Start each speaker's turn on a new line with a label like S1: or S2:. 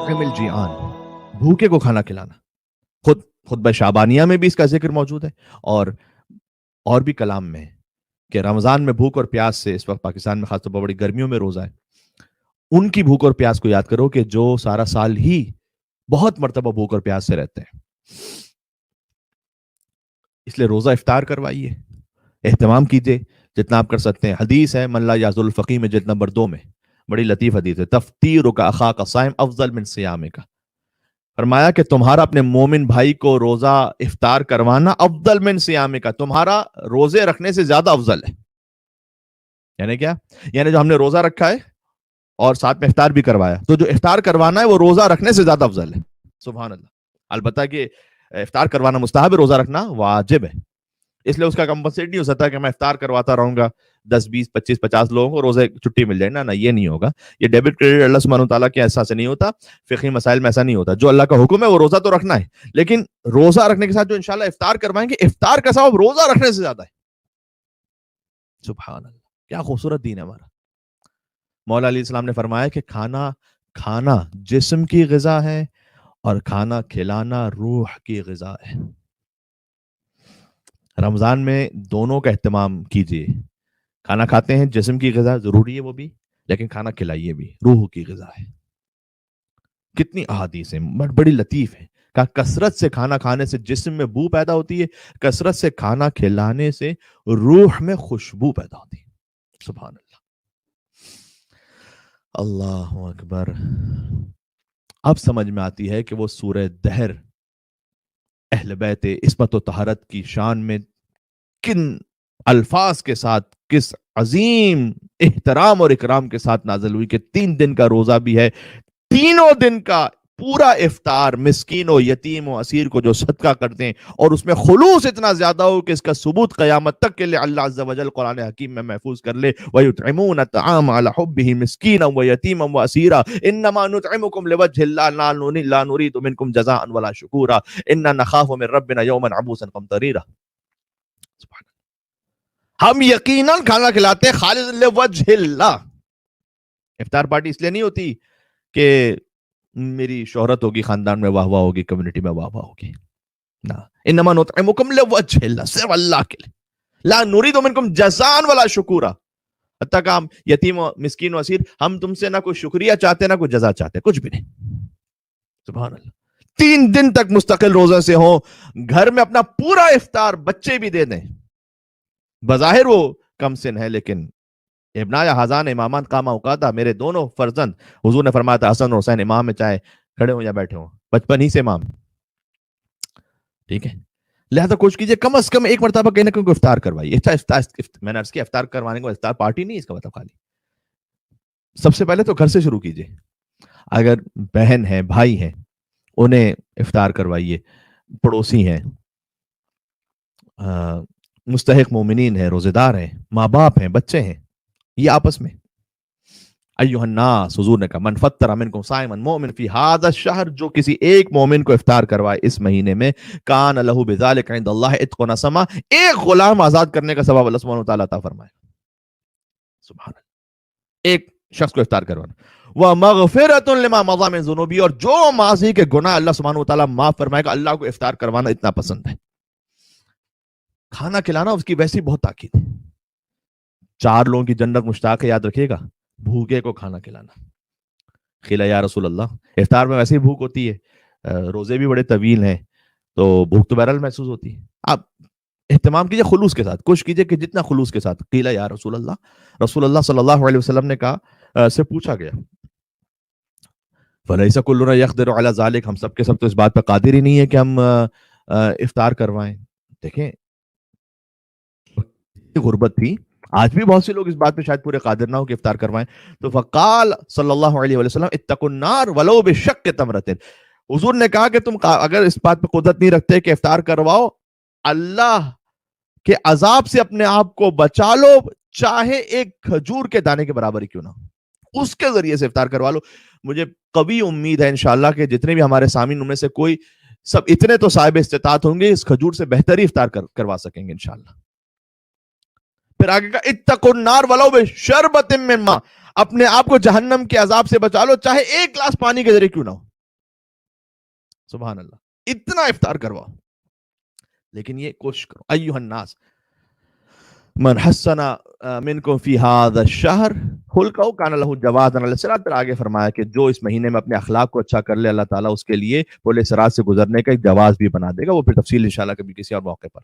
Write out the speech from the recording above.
S1: وَأَطْعِمِ الْجِيعَانَ، بھوکے کو کھانا کھلانا. خطبہ شعبانیہ میں بھی اس کا ذکر موجود ہے اور بھی کلام میں ہے کہ رمضان میں بھوک اور پیاس سے، اس وقت پاکستان میں خاص طور پر بڑی گرمیوں میں روزہ ہے، ان کی بھوک اور پیاس کو یاد کرو کہ جو سارا سال ہی بہت مرتبہ بھوک اور پیاس سے رہتے ہیں. اس لیے روزہ افطار کروائیے، اہتمام کیجیے جتنا آپ کر سکتے ہیں. حدیث ہے من لا یعزل الفقی میں جلد نمبر 2 میں، بڑی لطیف حدیث ہے، تفطیرک اخاک صائم افضل من صیامک. فرمایا کہ تمہارا اپنے مومن بھائی کو روزہ افطار کروانا افضل من صیامک، تمہارا روزے رکھنے سے زیادہ افضل ہے. یعنی کیا؟ یعنی جو ہم نے روزہ رکھا ہے اور ساتھ میں افطار بھی کروایا، تو جو افطار کروانا ہے وہ روزہ رکھنے سے زیادہ افضل ہے. سبحان اللہ. البتہ کہ افطار کروانا مستحب ہے، روزہ رکھنا واجب ہے. اس لیے اس کا کمپنسیٹ نہیں ہو سکتا کہ میں افطار کرواتا رہوں گا 10 20 25 50 لوگوں کو روزے چھٹی مل جائے. نہ یہ نہیں ہوگا. یہ ڈیبٹ کریڈٹ اللہ سبحانہ وتعالیٰ کے احساس سے نہیں ہوتا، فقہی مسائل میں ایسا نہیں ہوتا. جو اللہ کا حکم ہے وہ روزہ تو رکھنا ہے، لیکن روزہ رکھنے کے ساتھ جو انشاءاللہ افطار کروائیں گے، افطار کا ثواب روزہ رکھنے سے زیادہ ہے. سبحان اللہ، کیا خوبصورت دین ہے ہمارا. مولا علیہ السلام نے فرمایا کہ کھانا جسم کی غذا ہے اور کھانا کھلانا روح کی غذا ہے. رمضان میں دونوں کا اہتمام کیجیے. کھانا کھاتے ہیں، جسم کی غذا ضروری ہے وہ بھی، لیکن کھانا کھلائیے بھی، روح کی غذا ہے. کتنی احادیث ہیں، بڑی لطیف ہے. کثرت سے کھانا کھانے سے جسم میں بو پیدا ہوتی ہے، کثرت سے کھانا کھلانے سے روح میں خوشبو پیدا ہوتی ہے. سبحان اللہ. اللہ اکبر. اب سمجھ میں آتی ہے کہ وہ سورہ دہر اہل بیت عصمت و طہارت کی شان میں کن الفاظ کے ساتھ، کس عظیم احترام اور اکرام کے ساتھ نازل ہوئی کہ 3 دن کا روزہ بھی ہے، تینوں دن کا پورا افطار مسکین و یتیم و اسیر کو جو صدقہ کرتے ہیں اور اس میں خلوص اتنا زیادہ ہو کہ اس کا ثبوت قیامت تک کے لیے اللہ عز و جل قرآن حکیم میں محفوظ کر لے. وَيُطْعِمُونَ الطَّعَامَ عَلَى حُبِّهِ مِسْكِينًا وَيَتِيمًا وَأَسِيرًا إِنَّمَا نُطْعِمُكُمْ لِوَجْهِ اللَّهِ لَا نُرِيدُ مِنكُمْ جَزَاءً وَلَا شُكُورًا إِنَّا نَخَافُ مِن رَّبِّنَا يَوْمًا عَبُوسًا قَمْطَرِيرًا. ہم یقیناً کھانا کھلاتے ہیں خالص لوجہ اللہ. افطار پارٹی اس لیے نہیں ہوتی کہ میری شہرت ہوگی، خاندان میں واہ واہ ہوگی، کمیونٹی میں واہ واہ ہوگی. نہ، انما نطعمکم لوجہ اللہ، صرف اللہ کے لیے. لا نرید منکم جزاء ولا شکورا. حتیٰ کہ ہم یتیم و مسکین و اسیر، ہم تم سے نہ کوئی شکریہ چاہتے نہ کوئی جزا چاہتے، کچھ بھی نہیں. سبحان اللہ. 3 دن تک مستقل روزہ سے ہو، گھر میں اپنا پورا افطار بچے بھی دے دیں. بظاہر وہ کم سن ہے، لیکن ابنا یا حضان امامان قامہ اوقاتا، میرے دونوں فرزند، حضور نے فرمایا تھا حسن اور حسین امام میں چاہے کھڑے ہوں یا بیٹھے ہوں، بچپن ہی سے امام. ٹھیک ہے، لہذا کوشش کیجئے کم از کم ایک مرتبہ کہیں نہ کہیں افطار کروائیے. میں نے عرض کیا افطار کروانے کو افطار پارٹی نہیں اس کا مطلب. خالی سب سے پہلے تو گھر سے شروع کیجئے. اگر بہن ہیں، بھائی ہیں، انہیں افطار کروائیے. پڑوسی ہیں، مستحق مومنین ہیں، روزے دار ہیں، ماں باپ ہیں، بچے ہیں، یہ آپس میں. ایھا الناس، حضور نے کہا من فطر منکم صائما مؤمن فی ھذا الشہر، جو کسی ایک مومن کو افطار کروائے اس مہینے میں، کان لہ بذلک عند اللہ عتق نسمہ، ایک غلام آزاد کرنے کا ثواب اللہ سبحانہ وتعالی عطا فرمائے. سبحان اللہ. ایک شخص کو افطار کروانا. ومغفرۃ لما مضی من ذنوبہ، اور جو ماضی کے گناہ اللہ سبحانہ وتعالی معاف فرمائے گا. اللہ کو افطار کروانا اتنا پسند ہے. کھانا کھلانا اس کی ویسی بہت تاکید ہے. 4 لوگوں کی جنت مشتاق ہے، یاد رکھیے گا. بھوکے کو کھانا کھلانا. قیل یا رسول اللہ، افطار میں ویسے ہی بھوک ہوتی ہے، روزے بھی بڑے طویل ہیں، تو بھوک تو بہرحال محسوس ہوتی ہے. آپ اہتمام کیجئے خلوص کے ساتھ، کوشش کیجئے کہ جتنا خلوص کے ساتھ. قیل یا رسول اللہ، رسول اللہ صلی اللہ علیہ وسلم نے کہا، سے پوچھا گیا فلیس کلنا یقدر علی ذلک، ہم سب کے سب تو اس بات پہ قادر ہی نہیں ہے کہ ہم افطار کروائیں. دیکھیں غربت تھی، آج بھی بہت سے لوگ اس بات پہ شاید پورے قادر نہ ہو کہ افطار کروائیں. تو فقال صلی اللہ علیہ وسلم اتقوا النار ولو بشق تمرۃ، حضور نے کہا کہ تم اگر اس بات پہ قدرت نہیں رکھتے کہ افطار کرواؤ، اللہ کے عذاب سے اپنے آپ کو بچا لو، چاہے ایک کھجور کے دانے کے برابر ہی کیوں نہ ہو، اس کے ذریعے سے افطار کروا لو. مجھے قوی امید ہے انشاءاللہ کہ جتنے بھی ہمارے سامعین ان میں سے کوئی سب اتنے تو صاحب استطاعت ہوں گے، اس کھجور سے بہتر ہی افطار کروا سکیں گے انشاءاللہ. پھر آگے کہا اتقوا النار ولو بشربۃ من ماء، اپنے آپ کو جہنم کے عذاب سے بچا لو چاہے ایک گلاس پانی کے ذریعے کیوں نہ ہو. سبحان اللہ، اتنا افطار کرواؤ، لیکن یہ کوشش کرو ایھا الناس من حسن منکم فی ھذا الشہر خلقہ کان لہ جوازا علی الصراط، پھر آگے فرمایا کہ جو اس مہینے میں اپنے اخلاق کو اچھا کر لے اللہ تعالیٰ اس کے لیے پل صراط سے گزرنے کا ایک جواز بھی بنا دے گا، وہ پھر تفصیل انشاءاللہ کبھی کسی اور موقع پر